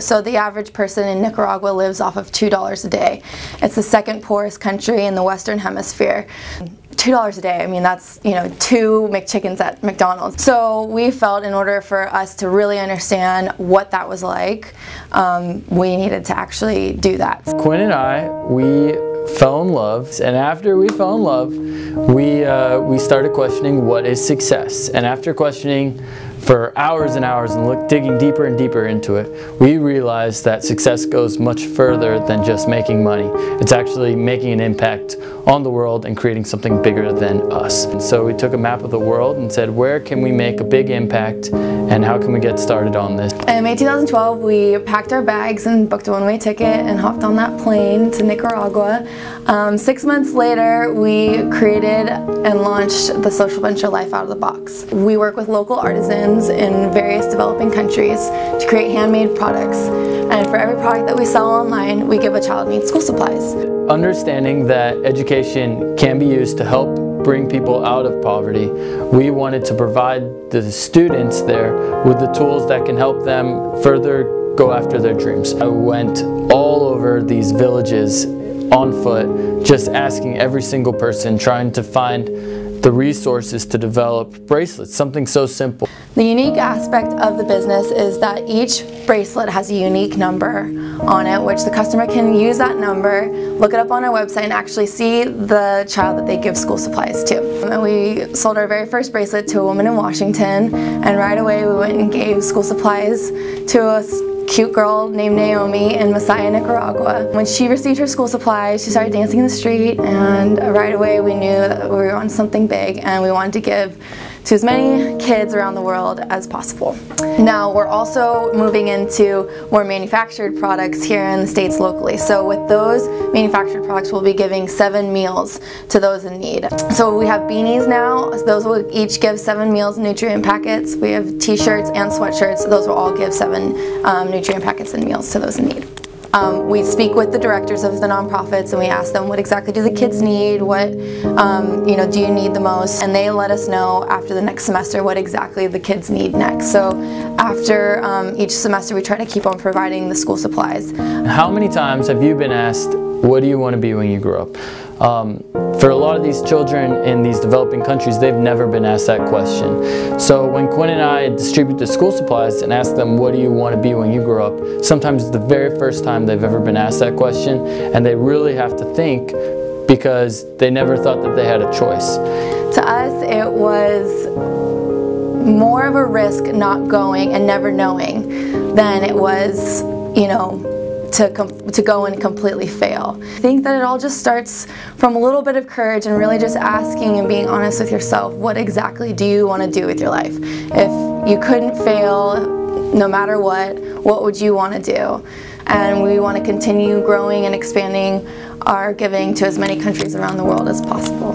So the average person in Nicaragua lives off of $2 a day. It's the second poorest country in the Western Hemisphere. $2 a day, I mean, that's, you know, 2 McChickens at McDonald's. So we felt in order for us to really understand what that was like, we needed to actually do that. Quinn and I, we fell in love, and after we fell in love, we started questioning what is success. And after questioning for hours and hours and digging deeper and deeper into it, we realized that success goes much further than just making money. It's actually making an impact on the world and creating something bigger than us. And so we took a map of the world and said, where can we make a big impact and how can we get started on this? In May 2012, we packed our bags and booked a one-way ticket and hopped on that plane to Nicaragua. 6 months later, we created and launched the social venture Life Out of the Box. We work with local artisans in various developing countries to create handmade products, and for every product that we sell online, we give a child in need school supplies. Understanding that education can be used to help bring people out of poverty, we wanted to provide the students there with the tools that can help them further go after their dreams. I went all over these villages on foot, just asking every single person, trying to find the resources to develop bracelets, something so simple. The unique aspect of the business is that each bracelet has a unique number on it, which the customer can use that number, look it up on our website, and actually see the child that they give school supplies to. And we sold our very first bracelet to a woman in Washington, and right away we went and gave school supplies to a cute girl named Naomi in Masaya, Nicaragua. When she received her school supplies, she started dancing in the street, and right away we knew that we were on something big and we wanted to give to as many kids around the world as possible. Now we're also moving into more manufactured products here in the States locally. So with those manufactured products, we'll be giving 7 meals to those in need. So we have beanies now. Those will each give 7 meals nutrient packets. We have t-shirts and sweatshirts. Those will all give 7 nutrient packets and meals to those in need. We speak with the directors of the nonprofits and we ask them, what exactly do the kids need? What you know, do you need the most? And they let us know after the next semester what exactly the kids need next. So after each semester we try to keep on providing the school supplies. How many times have you been asked, what do you want to be when you grow up? For a lot of these children in these developing countries, they've never been asked that question. So when Quinn and I distribute the school supplies and ask them, what do you want to be when you grow up? Sometimes it's the very first time they've ever been asked that question, and they really have to think because they never thought that they had a choice. To us, it was more of a risk not going and never knowing than it was, you know, to go and completely fail. I think that it all just starts from a little bit of courage and really just asking and being honest with yourself. What exactly do you want to do with your life? If you couldn't fail, no matter what would you want to do? And we want to continue growing and expanding our giving to as many countries around the world as possible.